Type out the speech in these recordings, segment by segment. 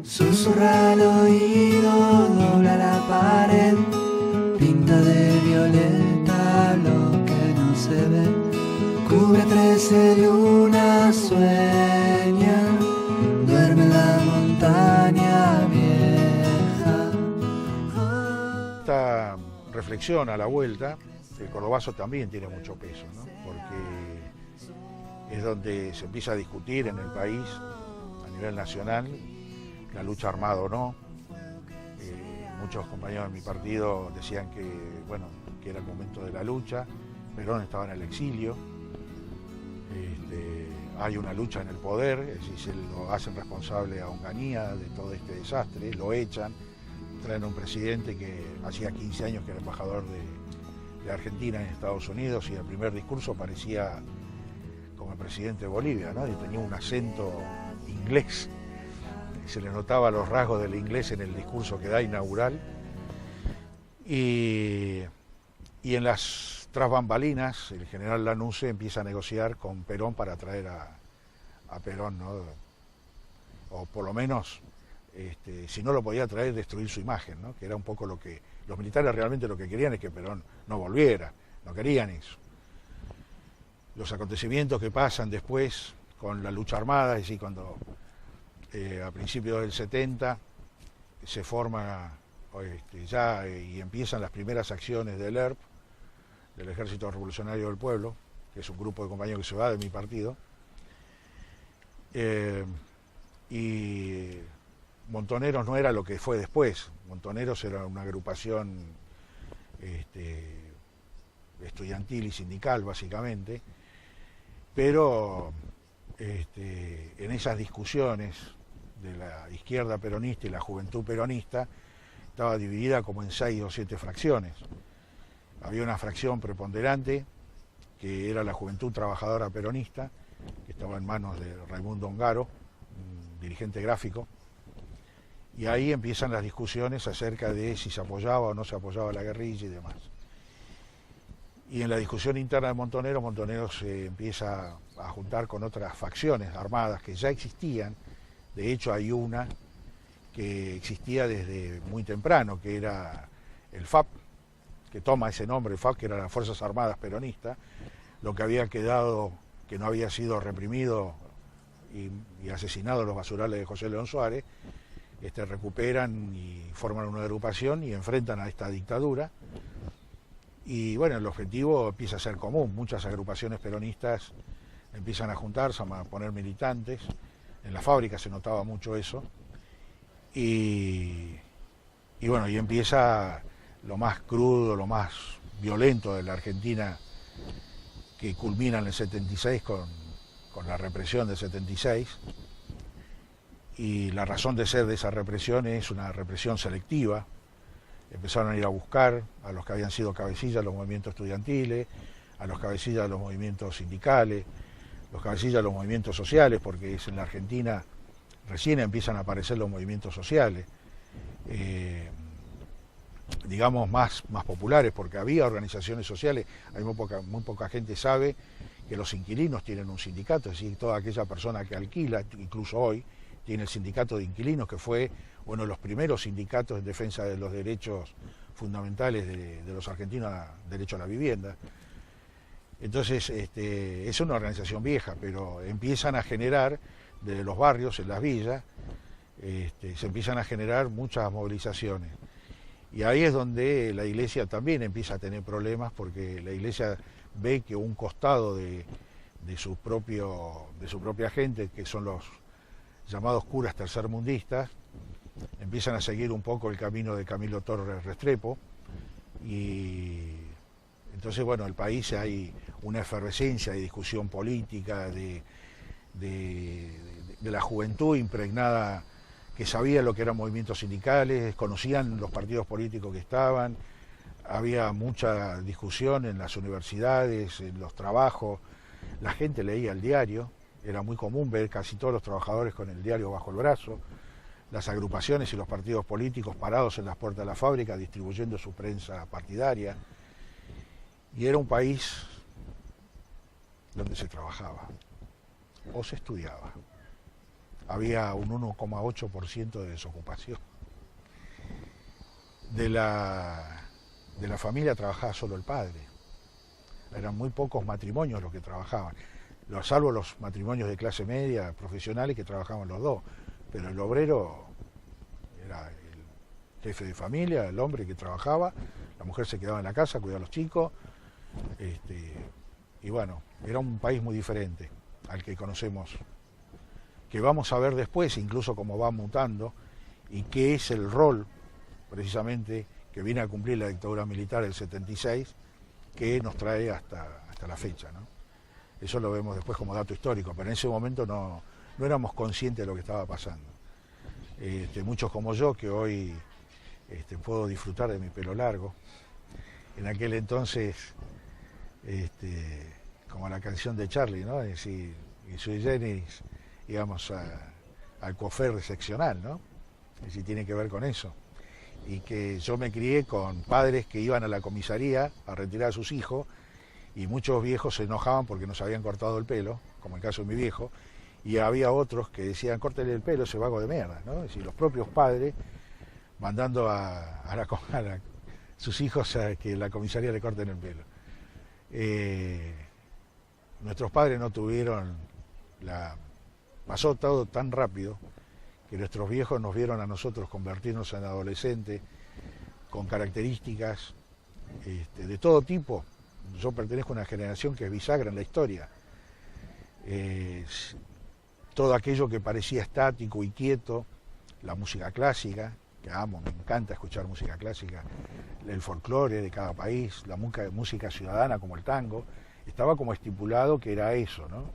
Susurra al oído, dobla la pared, pinta de violeta lo que no se ve, cubre 13 lunas, sueña, duerme en la montaña vieja. Esta reflexión a la vuelta, el cordobazo también tiene mucho peso, ¿no? Porque es donde se empieza a discutir en el país, a nivel nacional, la lucha armada o no. Muchos compañeros de mi partido decían que, bueno, que era el momento de la lucha. Perón estaba en el exilio. Hay una lucha en el poder, es decir, se lo hacen responsable a Onganía de todo este desastre, lo echan, traen a un presidente que hacía 15 años que era embajador de Argentina en Estados Unidos y el primer discurso parecía como el presidente de Bolivia, ¿no? Y tenía un acento inglés. Se le notaba los rasgos del inglés en el discurso que da inaugural. Y en las tras bambalinas, el general Lanusse empieza a negociar con Perón para traer a Perón, ¿no? O por lo menos, si no lo podía traer, destruir su imagen, ¿no? Que era un poco lo que los militares realmente lo que querían, es que Perón no volviera, no querían eso. Los acontecimientos que pasan después con la lucha armada, es decir, cuando a principios del 70 se forma y empiezan las primeras acciones del ERP, del Ejército Revolucionario del Pueblo, que es un grupo de compañeros que se va de mi partido, y Montoneros no era lo que fue después. Montoneros era una agrupación estudiantil y sindical, básicamente, pero en esas discusiones de la izquierda peronista y la juventud peronista estaba dividida como en 6 o 7 fracciones. Había una fracción preponderante que era la Juventud Trabajadora Peronista, que estaba en manos de Raimundo Ongaro, un dirigente gráfico, y ahí empiezan las discusiones acerca de si se apoyaba o no se apoyaba la guerrilla y demás. Y en la discusión interna de Montoneros se empieza a juntar con otras facciones armadas que ya existían. De hecho, hay una que existía desde muy temprano, que era el FAP, que toma ese nombre, el FAP, que eran las Fuerzas Armadas Peronistas, lo que había quedado, que no había sido reprimido y asesinado en los basurales de José León Suárez, recuperan y forman una agrupación y enfrentan a esta dictadura. Y bueno, el objetivo empieza a ser común, muchas agrupaciones peronistas empiezan a juntarse, a poner militantes. En la fábrica se notaba mucho eso, y bueno, y empieza lo más crudo, lo más violento de la Argentina, que culmina en el 76 con la represión del 76, y la razón de ser de esa represión es una represión selectiva. Empezaron a ir a buscar a los que habían sido cabecillas de los movimientos estudiantiles, a los cabecillas de los movimientos sindicales, los cabecillas de los movimientos sociales, porque en la Argentina recién empiezan a aparecer los movimientos sociales, digamos más populares, porque había organizaciones sociales. Hay muy poca gente sabe que los inquilinos tienen un sindicato, es decir, toda aquella persona que alquila, incluso hoy, tiene el sindicato de inquilinos, que fue uno de los primeros sindicatos en defensa de los derechos fundamentales de los argentinos, derecho a la vivienda. Entonces, es una organización vieja, pero empiezan a generar, desde los barrios, en las villas, se empiezan a generar muchas movilizaciones. Y ahí es donde la Iglesia también empieza a tener problemas, porque la Iglesia ve que un costado de su propia gente, que son los llamados curas tercermundistas, empiezan a seguir un poco el camino de Camilo Torres Restrepo, y entonces, bueno, el país hay una efervescencia de discusión política, de la juventud impregnada, que sabía lo que eran movimientos sindicales, conocían los partidos políticos que estaban, había mucha discusión en las universidades, en los trabajos, la gente leía el diario, era muy común ver casi todos los trabajadores con el diario bajo el brazo, las agrupaciones y los partidos políticos parados en las puertas de la fábrica distribuyendo su prensa partidaria. Y era un país donde se trabajaba o se estudiaba. Había un 1,8% de desocupación. De la familia trabajaba solo el padre. Eran muy pocos matrimonios los que trabajaban, salvo los matrimonios de clase media, profesionales, que trabajaban los dos. Pero el obrero era el jefe de familia, el hombre que trabajaba, la mujer se quedaba en la casa, cuidaba a los chicos. Y bueno, era un país muy diferente al que conocemos, que vamos a ver después, incluso cómo va mutando, y qué es el rol, precisamente, que viene a cumplir la dictadura militar del 76, que nos trae hasta la fecha, ¿no? Eso lo vemos después como dato histórico, pero en ese momento no éramos conscientes de lo que estaba pasando. Muchos como yo, que hoy puedo disfrutar de mi pelo largo, en aquel entonces, como la canción de Charlie, ¿no? Es decir, y sui generis, íbamos al coafer seccional, ¿no? Es decir, tiene que ver con eso. Y que yo me crié con padres que iban a la comisaría a retirar a sus hijos, y muchos viejos se enojaban porque nos habían cortado el pelo, como el caso de mi viejo, y había otros que decían, córtele el pelo, ese vago de mierda, ¿no? Es decir, los propios padres mandando a sus hijos a que la comisaría le corten el pelo. Nuestros padres no tuvieron pasó todo tan rápido que nuestros viejos nos vieron a nosotros convertirnos en adolescentes con características de todo tipo. Yo pertenezco a una generación que es bisagra en la historia. Todo aquello que parecía estático y quieto, la música clásica, que amo, me encanta escuchar música clásica, el folclore de cada país, la música ciudadana como el tango, estaba como estipulado que era eso, ¿no?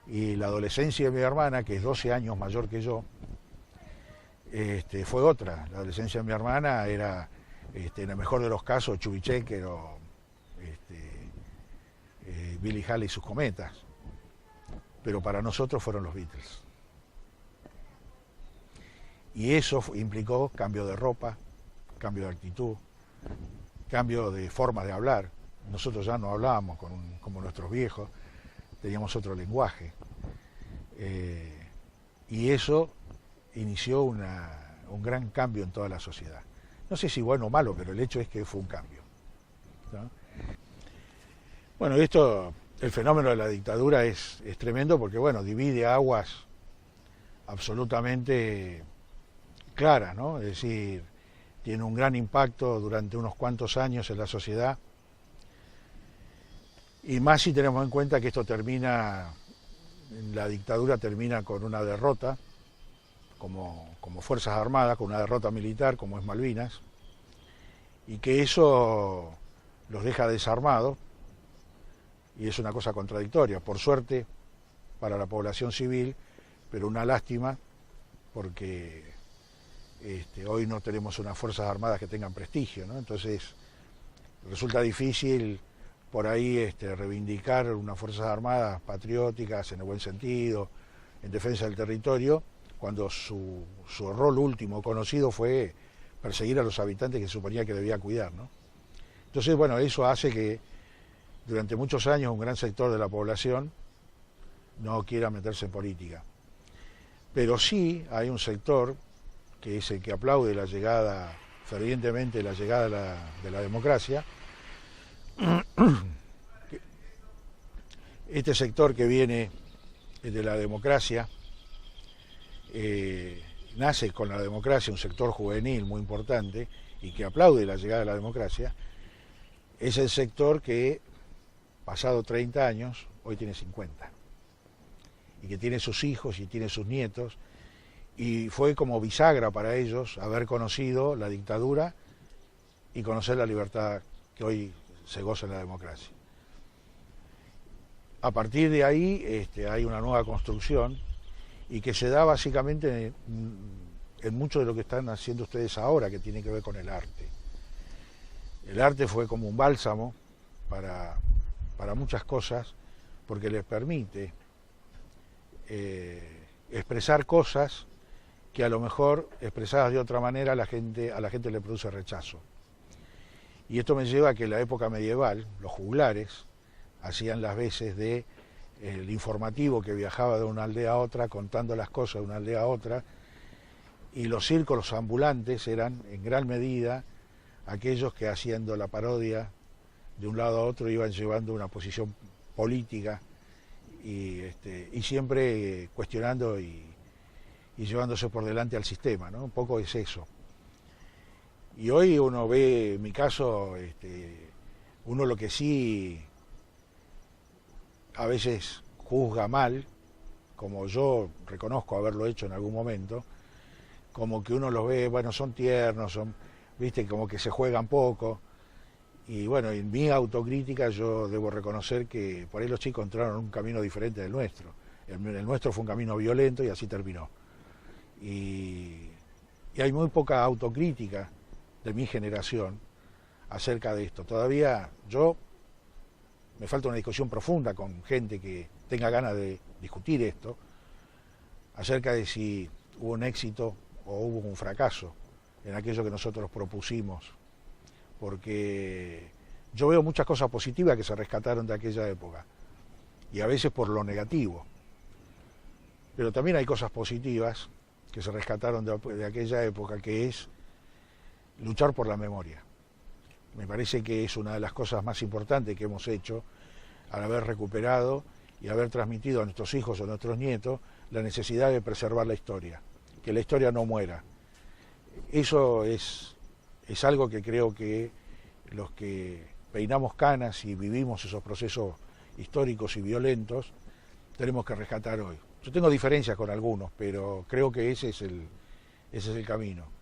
Y la adolescencia de mi hermana, que es 12 años mayor que yo, fue otra. La adolescencia de mi hermana era, en el mejor de los casos, Chubby Checker o Billy Hall y sus cometas. Pero para nosotros fueron los Beatles. Y eso implicó cambio de ropa, cambio de actitud, cambio de forma de hablar. Nosotros ya no hablábamos como nuestros viejos, teníamos otro lenguaje. Y eso inició un gran cambio en toda la sociedad. No sé si bueno o malo, pero el hecho es que fue un cambio, ¿no? Bueno, el fenómeno de la dictadura es tremendo porque, bueno, divide aguas absolutamente claras, ¿no? Es decir, tiene un gran impacto durante unos cuantos años en la sociedad, y más si tenemos en cuenta que esto la dictadura termina con una derrota, como Fuerzas Armadas, con una derrota militar como es Malvinas, y que eso los deja desarmados, y es una cosa contradictoria, por suerte para la población civil, pero una lástima porque hoy no tenemos unas Fuerzas Armadas que tengan prestigio, ¿no? Entonces resulta difícil por ahí reivindicar unas Fuerzas Armadas patrióticas en el buen sentido, en defensa del territorio, cuando su rol último conocido fue perseguir a los habitantes que se suponía que debía cuidar, ¿no? Entonces, bueno, eso hace que durante muchos años un gran sector de la población no quiera meterse en política. Pero sí hay un sector que es el que aplaude fervientemente la llegada de la democracia. Este sector que viene de la democracia, nace con la democracia, un sector juvenil muy importante y que aplaude la llegada de la democracia, es el sector que, pasado 30 años, hoy tiene 50, y que tiene sus hijos y tiene sus nietos, y fue como bisagra para ellos haber conocido la dictadura y conocer la libertad que hoy se goza en la democracia. A partir de ahí hay una nueva construcción, y que se da básicamente en mucho de lo que están haciendo ustedes ahora, que tiene que ver con el arte. El arte fue como un bálsamo para muchas cosas, porque les permite expresar cosas que a lo mejor expresadas de otra manera a la gente le produce rechazo. Y esto me lleva a que en la época medieval los juglares hacían las veces de el informativo que viajaba de una aldea a otra contando las cosas de una aldea a otra, y los circos, los ambulantes, eran en gran medida aquellos que, haciendo la parodia de un lado a otro, iban llevando una posición política y siempre cuestionando y llevándose por delante al sistema, ¿no? Un poco es eso. Y hoy uno ve, en mi caso, uno lo que sí a veces juzga mal, como yo reconozco haberlo hecho en algún momento, como que uno los ve, bueno, son tiernos, son, viste, como que se juegan poco. Y bueno, en mi autocrítica yo debo reconocer que por ahí los chicos entraron en un camino diferente del nuestro. El nuestro fue un camino violento y así terminó. Y hay muy poca autocrítica de mi generación acerca de esto. Todavía me falta una discusión profunda con gente que tenga ganas de discutir esto, acerca de si hubo un éxito o hubo un fracaso en aquello que nosotros propusimos, porque yo veo muchas cosas positivas que se rescataron de aquella época, y a veces por lo negativo, pero también hay cosas positivas que se rescataron de aquella época, que es luchar por la memoria. Me parece que es una de las cosas más importantes que hemos hecho al haber recuperado y haber transmitido a nuestros hijos o a nuestros nietos la necesidad de preservar la historia, que la historia no muera. Eso es algo que creo que los que peinamos canas y vivimos esos procesos históricos y violentos tenemos que rescatar hoy. Yo tengo diferencias con algunos, pero creo que ese es el camino.